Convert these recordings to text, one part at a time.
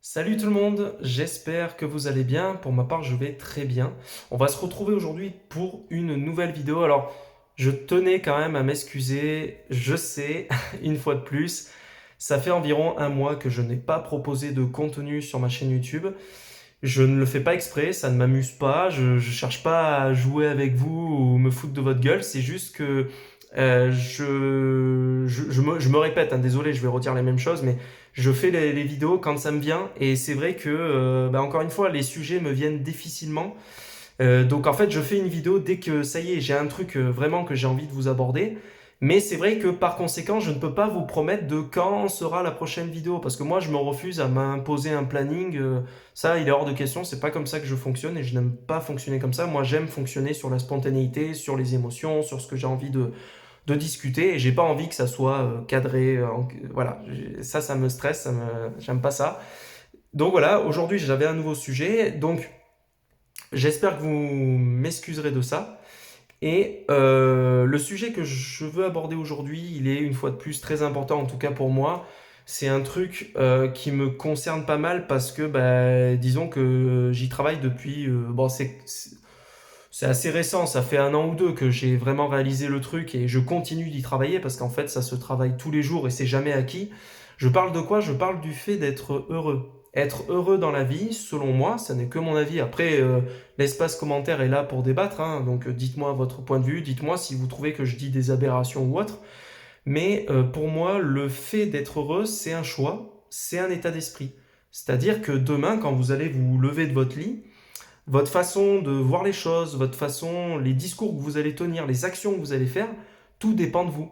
Salut tout le monde, j'espère que vous allez bien. Pour ma part, je vais très bien. On va se retrouver aujourd'hui pour une nouvelle vidéo. Alors, je tenais quand même à m'excuser. Je sais, une fois de plus, ça fait environ un mois que je n'ai pas proposé de contenu sur ma chaîne YouTube. Je ne le fais pas exprès, ça ne m'amuse pas. Je cherche pas à jouer avec vous ou me foutre de votre gueule. C'est juste que je me répète, hein, désolé, je vais redire les mêmes choses, mais je fais les vidéos quand ça me vient. Et c'est vrai que, encore une fois, les sujets me viennent difficilement. Donc en fait, je fais une vidéo dès que ça y est, j'ai un truc vraiment que j'ai envie de vous aborder. Mais c'est vrai que par conséquent, je ne peux pas vous promettre de quand sera la prochaine vidéo parce que moi, je me refuse à m'imposer un planning. Ça, il est hors de question. C'est pas comme ça que je fonctionne et je n'aime pas fonctionner comme ça. Moi, j'aime fonctionner sur la spontanéité, sur les émotions, sur ce que j'ai envie de discuter et j'ai pas envie que ça soit cadré. Voilà, ça me stresse, j'aime pas ça. Donc voilà, aujourd'hui, j'avais un nouveau sujet. Donc j'espère que vous m'excuserez de ça. Et le sujet que je veux aborder aujourd'hui, il est une fois de plus très important, en tout cas pour moi. C'est un truc qui me concerne pas mal parce que, bah, disons que j'y travaille depuis. Bon, c'est assez récent, ça fait un an ou deux que j'ai vraiment réalisé le truc et je continue d'y travailler parce qu'en fait, ça se travaille tous les jours et c'est jamais acquis. Je parle de quoi? Je parle du fait d'être heureux. Être heureux dans la vie, selon moi, ça n'est que mon avis. Après, l'espace commentaire est là pour débattre, hein, donc dites-moi votre point de vue, dites-moi si vous trouvez que je dis des aberrations ou autre. Mais pour moi, le fait d'être heureux, c'est un choix, c'est un état d'esprit. C'est-à-dire que demain, quand vous allez vous lever de votre lit, votre façon de voir les choses, votre façon, les discours que vous allez tenir, les actions que vous allez faire, tout dépend de vous.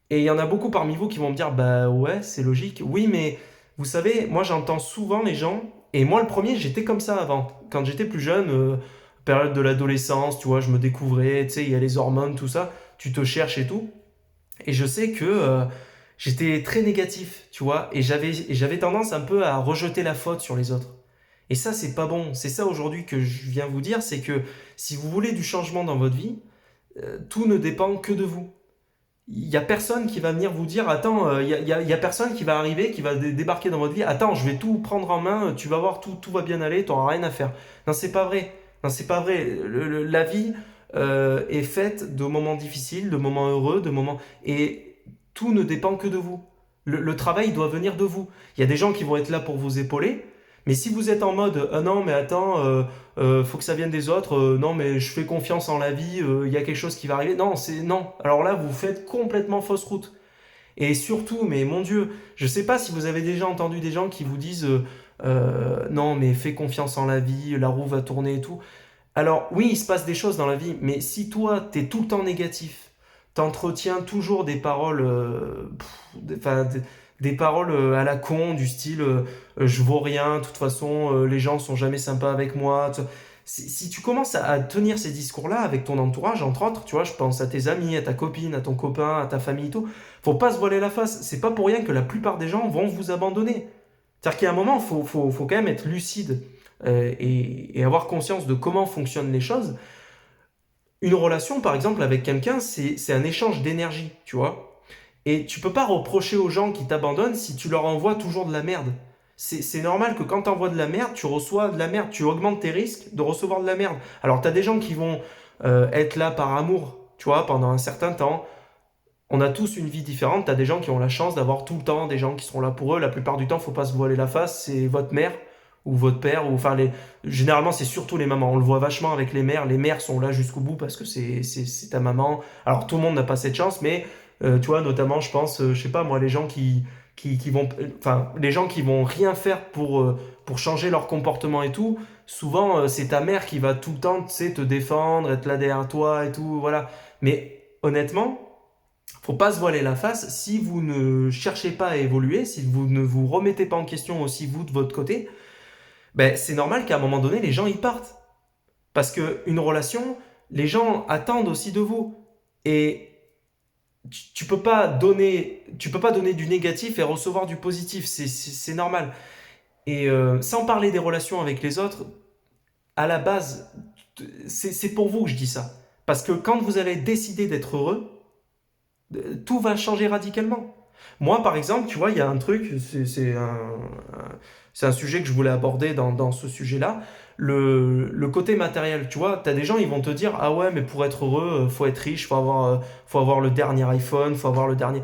Et il y en a beaucoup parmi vous qui vont me dire, bah ouais, c'est logique. Oui, mais vous savez, moi j'entends souvent les gens, et moi le premier, j'étais comme ça avant. Quand j'étais plus jeune, période de l'adolescence, tu vois, je me découvrais, tu sais, il y a les hormones, tout ça, tu te cherches et tout. Et je sais que j'étais très négatif, tu vois, et j'avais tendance un peu à rejeter la faute sur les autres. Et ça, c'est pas bon. C'est ça aujourd'hui que je viens vous dire, c'est que si vous voulez du changement dans votre vie, tout ne dépend que de vous. Il y a personne qui va venir vous dire, attends, il y a personne qui va arriver, qui va débarquer dans votre vie, attends, je vais tout prendre en main, tu vas voir, tout va bien aller, tu n'auras rien à faire. Non, c'est pas vrai. Non, c'est pas vrai. La vie est faite de moments difficiles, de moments heureux, de moments... Et tout ne dépend que de vous. Le travail doit venir de vous. Il y a des gens qui vont être là pour vous épauler, mais si vous êtes en mode, ah non, mais attends, faut que ça vienne des autres, non, mais je fais confiance en la vie, il y a quelque chose qui va arriver. Non, c'est non. Alors là, vous faites complètement fausse route. Et surtout, mais mon Dieu, je sais pas si vous avez déjà entendu des gens qui vous disent, non, mais fais confiance en la vie, la roue va tourner et tout. Alors oui, il se passe des choses dans la vie, mais si toi, t'es tout le temps négatif, t'entretiens toujours des paroles, enfin, des paroles à la con, du style je vaux rien, de toute façon, les gens sont jamais sympas avec moi. Si tu commences à tenir ces discours-là avec ton entourage, entre autres, tu vois, je pense à tes amis, à ta copine, à ton copain, à ta famille et tout, faut pas se voiler la face. C'est pas pour rien que la plupart des gens vont vous abandonner. C'est-à-dire qu'il y a un moment, faut quand même être lucide et avoir conscience de comment fonctionnent les choses. Une relation, par exemple, avec quelqu'un, c'est un échange d'énergie, tu vois. Et tu peux pas reprocher aux gens qui t'abandonnent si tu leur envoies toujours de la merde. C'est normal que quand tu envoies de la merde, tu reçois de la merde. Tu augmentes tes risques de recevoir de la merde. Alors, tu as des gens qui vont être là par amour, tu vois, pendant un certain temps. On a tous une vie différente. Tu as des gens qui ont la chance d'avoir tout le temps des gens qui seront là pour eux. La plupart du temps, faut pas se voiler la face. C'est votre mère ou votre père. Ou, enfin, généralement, c'est surtout les mamans. On le voit vachement avec les mères. Les mères sont là jusqu'au bout parce que c'est ta maman. Alors, tout le monde n'a pas cette chance, mais tu vois, notamment, je pense, je sais pas, moi, les gens qui vont, enfin, les gens qui vont rien faire pour changer leur comportement et tout, souvent, c'est ta mère qui va tout le temps, tu sais, te défendre, être là derrière toi et tout, voilà. Mais honnêtement, faut pas se voiler la face. Si vous ne cherchez pas à évoluer, si vous ne vous remettez pas en question aussi vous de votre côté, ben c'est normal qu'à un moment donné les gens y partent. Parce que une relation, les gens attendent aussi de vous. Et tu peux pas donner du négatif et recevoir du positif. C'est normal. Et sans parler des relations avec les autres, à la base, c'est pour vous que je dis ça. Parce que quand vous allez décider d'être heureux, tout va changer radicalement. Moi, par exemple, tu vois, il y a un truc, c'est un sujet que je voulais aborder dans ce sujet-là, le côté matériel. Tu vois, tu as des gens, ils vont te dire, ah ouais, mais pour être heureux, faut être riche, faut avoir le dernier iPhone, faut avoir le dernier...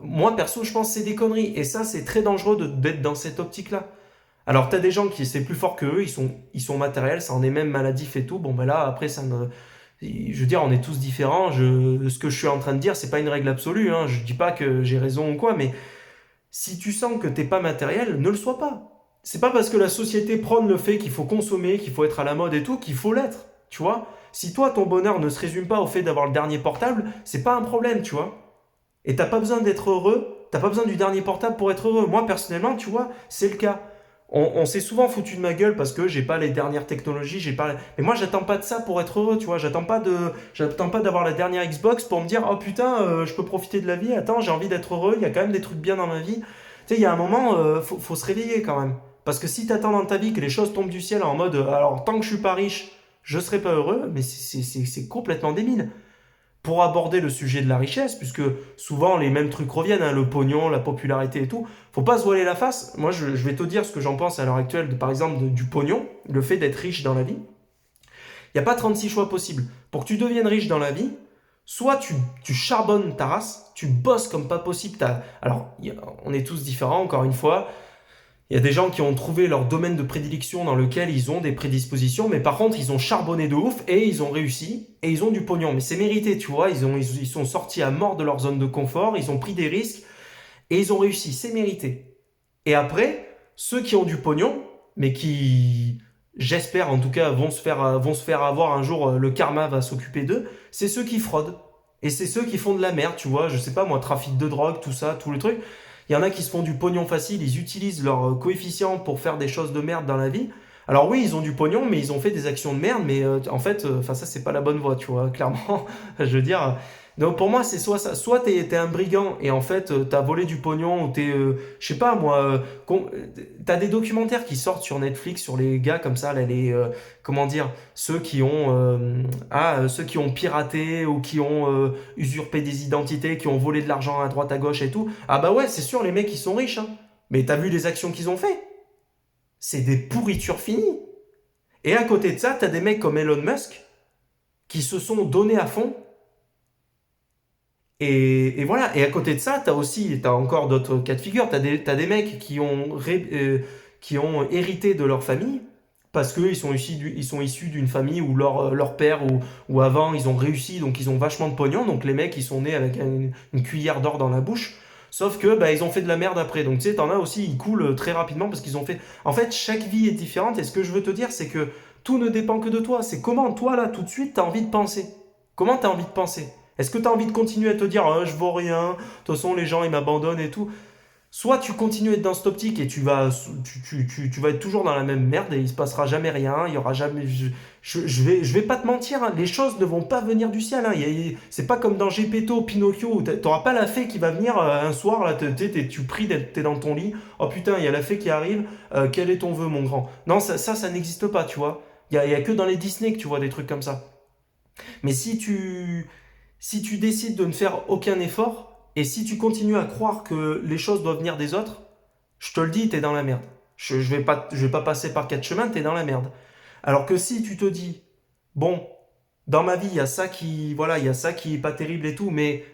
Moi, perso, je pense que c'est des conneries. Et ça, c'est très dangereux d'être dans cette optique-là. Alors, tu as des gens qui, c'est plus fort que eux, ils sont matériels, ça en est même maladif et tout. Bon, ben là, après, ça ne... Je veux dire, on est tous différents. Ce que je suis en train de dire, c'est pas une règle absolue. Hein. Je dis pas que j'ai raison ou quoi, mais si tu sens que t'es pas matériel, ne le sois pas. C'est pas parce que la société prône le fait qu'il faut consommer, qu'il faut être à la mode et tout, qu'il faut l'être. Tu vois? Si toi, ton bonheur ne se résume pas au fait d'avoir le dernier portable, c'est pas un problème, tu vois? Et t'as pas besoin d'être heureux, t'as pas besoin du dernier portable pour être heureux. Moi, personnellement, tu vois, c'est le cas. On s'est souvent foutu de ma gueule parce que j'ai pas les dernières technologies, j'ai pas. Mais moi, j'attends pas de ça pour être heureux, tu vois. J'attends pas d'avoir la dernière Xbox pour me dire, oh putain, je peux profiter de la vie. Attends, j'ai envie d'être heureux. Il y a quand même des trucs bien dans ma vie. Tu sais, il y a un moment, faut se réveiller quand même. Parce que si t'attends dans ta vie que les choses tombent du ciel en mode, alors tant que je suis pas riche, je serai pas heureux, mais c'est complètement débile pour aborder le sujet de la richesse, puisque souvent les mêmes trucs reviennent, hein, le pognon, la popularité et tout. Faut pas se voiler la face. Moi, je vais te dire ce que j'en pense à l'heure actuelle, par exemple, du pognon, le fait d'être riche dans la vie. Il n'y a pas 36 choix possibles. Pour que tu deviennes riche dans la vie, soit tu charbonnes ta race, tu bosses comme pas possible. Alors, on est tous différents, encore une fois. Il y a des gens qui ont trouvé leur domaine de prédilection dans lequel ils ont des prédispositions, mais par contre, ils ont charbonné de ouf et ils ont réussi et ils ont du pognon. Mais c'est mérité, tu vois. Ils sont sortis à mort de leur zone de confort, ils ont pris des risques et ils ont réussi. C'est mérité. Et après, ceux qui ont du pognon, mais qui, j'espère en tout cas, vont se faire avoir un jour, le karma va s'occuper d'eux, c'est ceux qui fraudent. Et c'est ceux qui font de la merde, tu vois. Je sais pas moi, trafic de drogue, tout ça, tous les trucs. Il y en a qui se font du pognon facile, ils utilisent leur coefficient pour faire des choses de merde dans la vie. Alors oui, ils ont du pognon, mais ils ont fait des actions de merde, mais en fait, ça c'est pas la bonne voie, tu vois, clairement. Je veux dire, donc pour moi c'est soit ça, soit t'es un brigand et en fait t'as volé du pognon ou je sais pas moi, t'as des documentaires qui sortent sur Netflix sur les gars comme ça, là, comment dire, ceux qui ont piraté ou qui ont usurpé des identités, qui ont volé de l'argent à droite à gauche et tout. Ah bah ouais, c'est sûr, les mecs ils sont riches, hein. Mais t'as vu les actions qu'ils ont fait? C'est des pourritures finies. Et à côté de ça, t'as des mecs comme Elon Musk qui se sont donnés à fond. Et voilà. Et à côté de ça, t'as encore d'autres cas de figure. T'as des mecs qui ont hérité de leur famille parce qu'ils ils sont issus d'une famille où leur père ou avant ils ont réussi, donc ils ont vachement de pognon. Donc les mecs ils sont nés avec une cuillère d'or dans la bouche. Sauf que bah, ils ont fait de la merde après. Donc tu sais, t'en as aussi, ils coulent très rapidement parce qu'ils ont fait. En fait, chaque vie est différente. Et ce que je veux te dire, c'est que tout ne dépend que de toi. C'est comment toi là tout de suite t'as envie de penser. Comment t'as envie de penser? Est-ce que tu as envie de continuer à te dire ah, je vaux rien, de toute façon les gens ils m'abandonnent et tout? Soit tu continues à être dans cette optique et tu vas être toujours dans la même merde et il se passera jamais rien, il y aura jamais. Je vais pas te mentir, hein, les choses ne vont pas venir du ciel. Hein, c'est pas comme dans Gepetto, Pinocchio, où t'auras pas la fée qui va venir un soir, là, tu pries, t'es dans ton lit, oh putain, il y a la fée qui arrive, quel est ton vœu, mon grand? Non, ça n'existe pas, tu vois. Il y a que dans les Disney que tu vois des trucs comme ça. Mais si tu décides de ne faire aucun effort, et si tu continues à croire que les choses doivent venir des autres, je te le dis, t'es dans la merde. Je vais pas passer par quatre chemins, t'es dans la merde. Alors que si tu te dis, bon, dans ma vie, il y a ça qui, voilà, il y a ça qui est pas terrible et tout, mais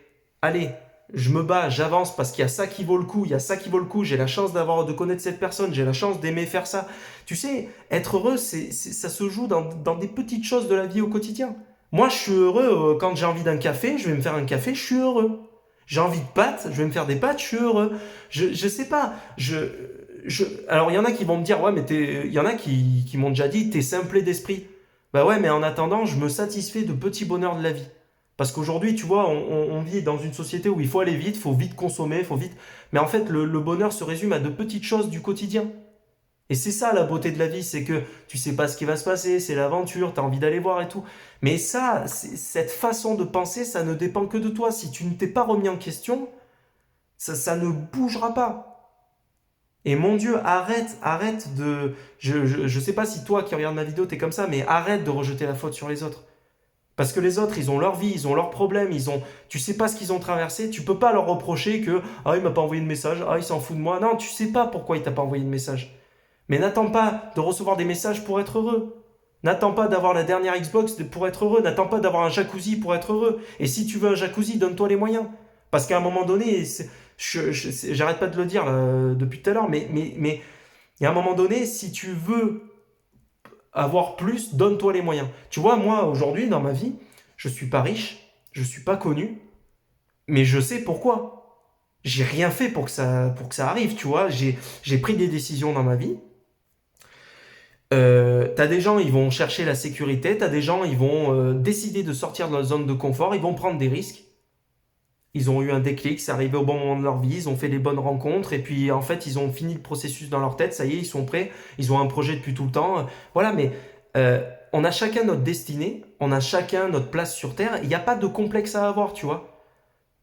allez, je me bats, j'avance parce qu'il y a ça qui vaut le coup, il y a ça qui vaut le coup, j'ai la chance de connaître cette personne, j'ai la chance d'aimer faire ça. Tu sais, être heureux, ça se joue dans des petites choses de la vie au quotidien. Moi, je suis heureux quand j'ai envie d'un café, je vais me faire un café, je suis heureux. J'ai envie de pâtes, je vais me faire des pâtes, je suis heureux. Je sais pas, alors il y en a qui vont me dire, ouais, mais il y en a qui m'ont déjà dit, t'es simplé d'esprit. Bah ouais, mais en attendant, je me satisfais de petits bonheurs de la vie. Parce qu'aujourd'hui, tu vois, on vit dans une société où il faut aller vite, il faut vite consommer, il faut vite. Mais en fait, le bonheur se résume à de petites choses du quotidien. Et c'est ça la beauté de la vie, c'est que tu sais pas ce qui va se passer, c'est l'aventure, tu as envie d'aller voir et tout. Mais ça, cette façon de penser, ça ne dépend que de toi. Si tu ne t'es pas remis en question, ça ne bougera pas. Et mon Dieu, arrête de... Je sais pas si toi qui regardes ma vidéo, t'es comme ça, mais arrête de rejeter la faute sur les autres. Parce que les autres, ils ont leur vie, ils ont leurs problèmes, tu sais pas ce qu'ils ont traversé, tu peux pas leur reprocher que ah il m'a pas envoyé de message, ah il s'en fout de moi. Non, tu sais pas pourquoi il t'a pas envoyé de message. Mais n'attends pas de recevoir des messages pour être heureux. N'attends pas d'avoir la dernière Xbox pour être heureux. N'attends pas d'avoir un jacuzzi pour être heureux. Et si tu veux un jacuzzi, donne-toi les moyens. Parce qu'à un moment donné, j'arrête pas de le dire là, depuis tout à l'heure, mais il y a un moment donné, si tu veux avoir plus, donne-toi les moyens. Tu vois, moi, aujourd'hui, dans ma vie, je suis pas riche, je suis pas connu, mais je sais pourquoi. J'ai rien fait pour que ça arrive, tu vois. J'ai pris des décisions dans ma vie. T'as des gens, ils vont chercher la sécurité, t'as des gens, ils vont décider de sortir de leur zone de confort, ils vont prendre des risques. Ils ont eu un déclic, c'est arrivé au bon moment de leur vie, ils ont fait les bonnes rencontres, et puis en fait, ils ont fini le processus dans leur tête, ça y est, ils sont prêts, ils ont un projet depuis tout le temps. Voilà, mais euh, on a chacun notre destinée, on a chacun notre place sur Terre, il n'y a pas de complexe à avoir, tu vois.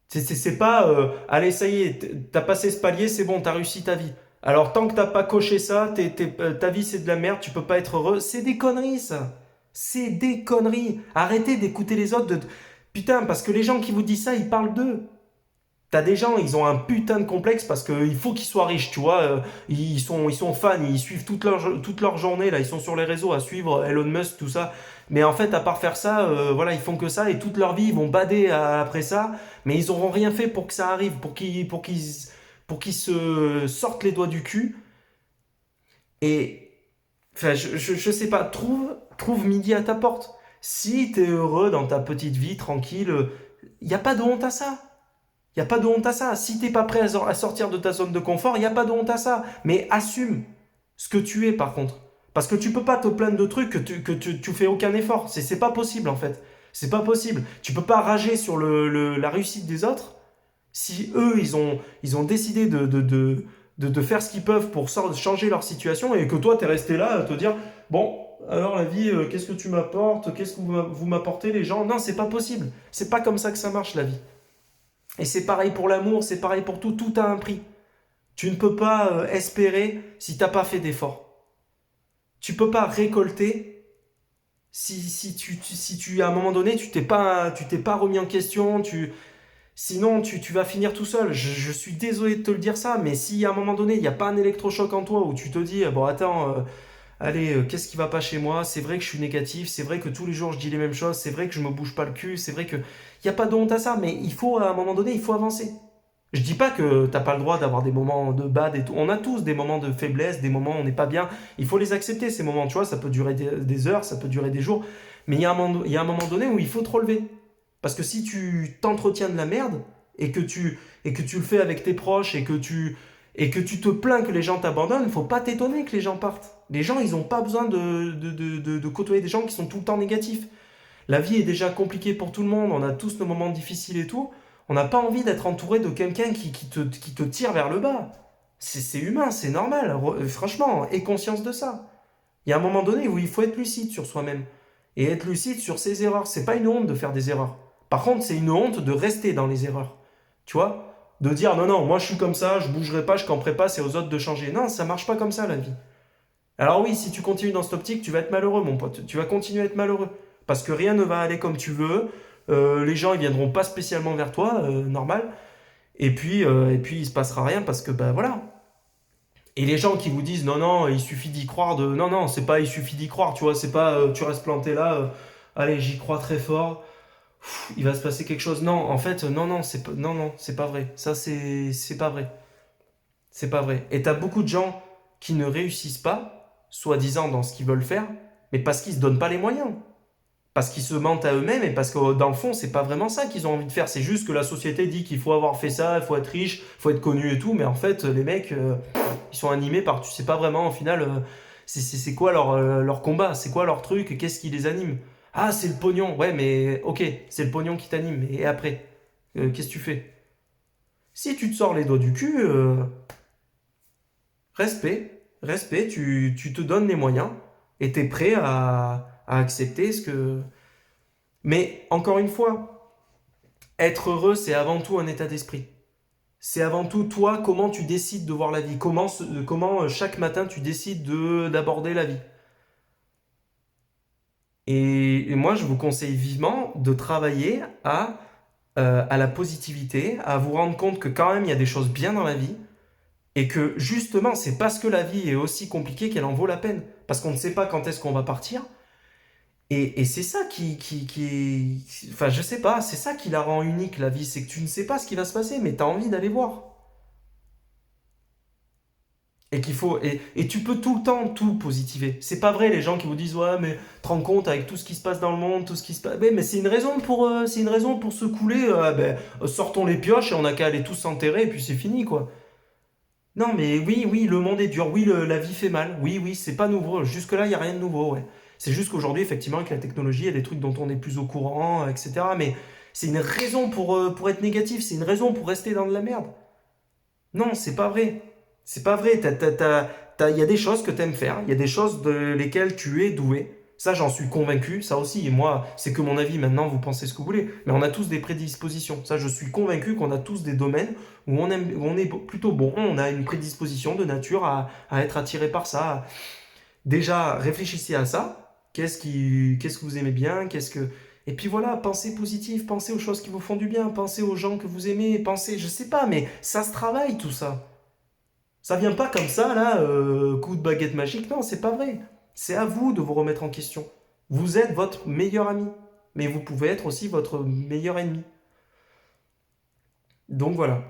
C'est pas, allez, ça y est, t'as passé ce palier, c'est bon, t'as réussi ta vie. Alors, tant que t'as pas coché ça, ta vie c'est de la merde, tu peux pas être heureux. C'est des conneries, ça. C'est des conneries. Arrêtez d'écouter les autres. Putain, parce que les gens qui vous disent ça, ils parlent d'eux. T'as des gens, ils ont un putain de complexe parce qu'il faut qu'ils soient riches, tu vois. Ils sont fans, ils suivent toute leur journée, là. Ils sont sur les réseaux à suivre Elon Musk, tout ça. Mais en fait, à part faire ça, voilà, ils font que ça et toute leur vie, ils vont bader après ça. Mais ils n'auront rien fait pour que ça arrive, pour qu'ils se sortent les doigts du cul. Et, enfin, je sais pas, trouve midi à ta porte. Si t'es heureux dans ta petite vie, tranquille, il n'y a pas de honte à ça. Il n'y a pas de honte à ça. Si t'es pas prêt à sortir de ta zone de confort, il n'y a pas de honte à ça. Mais assume ce que tu es par contre. Parce que tu peux pas te plaindre de trucs que tu fais aucun effort. C'est pas possible en fait. C'est pas possible. Tu peux pas rager sur la réussite des autres si eux, ils ont décidé de faire ce qu'ils peuvent pour changer leur situation et que toi, tu es resté là à te dire, bon, alors la vie, qu'est-ce que tu m'apportes? Qu'est-ce que vous m'apportez les gens? Non, c'est pas possible. C'est pas comme ça que ça marche la vie. Et c'est pareil pour l'amour, c'est pareil pour tout. Tout a un prix. Tu ne peux pas espérer si t'as pas fait d'effort. Tu peux pas récolter si tu à un moment donné tu t'es pas remis en question. Sinon tu vas finir tout seul. Je suis désolé de te le dire ça, mais si à un moment donné il n'y a pas un électrochoc en toi où tu te dis bon attends allez qu'est-ce qui va pas chez moi? C'est vrai que je suis négatif, c'est vrai que tous les jours je dis les mêmes choses, c'est vrai que je me bouge pas le cul, c'est vrai que il y a pas de honte à ça, mais il faut à un moment donné il faut avancer. Je dis pas que t'as pas le droit d'avoir des moments de bad et tout. On a tous des moments de faiblesse, des moments où on n'est pas bien. Il faut les accepter, ces moments. Tu vois, ça peut durer des heures, ça peut durer des jours. Mais il y a un moment donné où il faut te relever. Parce que si tu t'entretiens de la merde et que tu le fais avec tes proches et que tu te plains que les gens t'abandonnent, il ne faut pas t'étonner que les gens partent. Les gens, ils n'ont pas besoin de côtoyer des gens qui sont tout le temps négatifs. La vie est déjà compliquée pour tout le monde, on a tous nos moments difficiles et tout. On n'a pas envie d'être entouré de quelqu'un qui te tire vers le bas. C'est humain, c'est normal. Franchement, aie conscience de ça. Il y a un moment donné où il faut être lucide sur soi-même. Et être lucide sur ses erreurs. C'est pas une honte de faire des erreurs. Par contre, c'est une honte de rester dans les erreurs. Tu vois? De dire non, non, moi je suis comme ça, je bougerai pas, je camperai pas, c'est aux autres de changer. Non, ça marche pas comme ça la vie. Alors oui, si tu continues dans cette optique, tu vas être malheureux, mon pote. Tu vas continuer à être malheureux. Parce que rien ne va aller comme tu veux. Les gens, ils viendront pas spécialement vers toi, normal. Et puis, il se passera rien parce que, ben voilà. Et les gens qui vous disent, non, non, il suffit d'y croire, non, non, c'est pas il suffit d'y croire, tu vois, c'est pas tu restes planté là, allez, j'y crois très fort, il va se passer quelque chose. Non, en fait, non, non, non, non, c'est pas vrai. Ça, c'est pas vrai. C'est pas vrai. Et t'as beaucoup de gens qui ne réussissent pas, soi-disant dans ce qu'ils veulent faire, mais parce qu'ils se donnent pas les moyens. Parce qu'ils se mentent à eux-mêmes et parce que dans le fond, c'est pas vraiment ça qu'ils ont envie de faire. C'est juste que la société dit qu'il faut avoir fait ça, il faut être riche, il faut être connu et tout. Mais en fait, les mecs, ils sont animés par, tu sais pas vraiment au final, c'est quoi leur combat, c'est quoi leur truc, qu'est-ce qui les anime. Ah, c'est le pognon. Ouais, mais ok, c'est le pognon qui t'anime. Et après, qu'est-ce que tu fais? Si tu te sors les doigts du cul, respect, tu te donnes les moyens et t'es prêt à accepter ce que. Mais encore une fois, être heureux, c'est avant tout un état d'esprit. C'est avant tout toi, comment tu décides de voir la vie, comment chaque matin tu décides d'aborder la vie. Et moi, je vous conseille vivement de travailler à la positivité, à vous rendre compte que quand même, il y a des choses bien dans la vie et que justement, c'est parce que la vie est aussi compliquée qu'elle en vaut la peine. Parce qu'on ne sait pas quand est-ce qu'on va partir. Et c'est ça enfin, je sais pas, c'est ça qui la rend unique, la vie. C'est que tu ne sais pas ce qui va se passer, mais tu as envie d'aller voir. Et tu peux tout le temps tout positiver. C'est pas vrai les gens qui vous disent ouais mais te rends compte avec tout ce qui se passe dans le monde, tout ce qui se passe. Mais c'est une raison pour se couler. Sortons les pioches et on a qu'à aller tous s'enterrer et puis c'est fini quoi. Non mais oui oui le monde est dur. Oui la vie fait mal. Oui oui c'est pas nouveau. Jusque là il y a rien de nouveau ouais. C'est juste qu'aujourd'hui effectivement avec la technologie il y a des trucs dont on est plus au courant etc. Mais c'est une raison pour être négatif. C'est une raison pour rester dans de la merde. Non, c'est pas vrai. C'est pas vrai. Il y a des choses que tu aimes faire, il y a des choses de lesquelles tu es doué. Ça, j'en suis convaincu. Ça aussi, et moi, c'est que mon avis. Maintenant, vous pensez ce que vous voulez. Mais on a tous des prédispositions. Ça, je suis convaincu qu'on a tous des domaines où on est plutôt bon. On a une prédisposition de nature à être attiré par ça. Déjà, réfléchissez à ça. Qu'est-ce que vous aimez bien? Et puis voilà, pensez positif, pensez aux choses qui vous font du bien, pensez aux gens que vous aimez, pensez, je sais pas, mais ça se travaille tout ça. Ça vient pas comme ça, là, coup de baguette magique. Non, c'est pas vrai. C'est à vous de vous remettre en question. Vous êtes votre meilleur ami, mais vous pouvez être aussi votre meilleur ennemi. Donc voilà,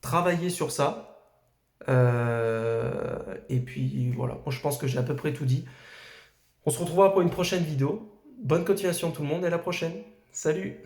travaillez sur ça. Et puis voilà, moi je pense que j'ai à peu près tout dit. On se retrouvera pour une prochaine vidéo. Bonne continuation tout le monde et à la prochaine. Salut!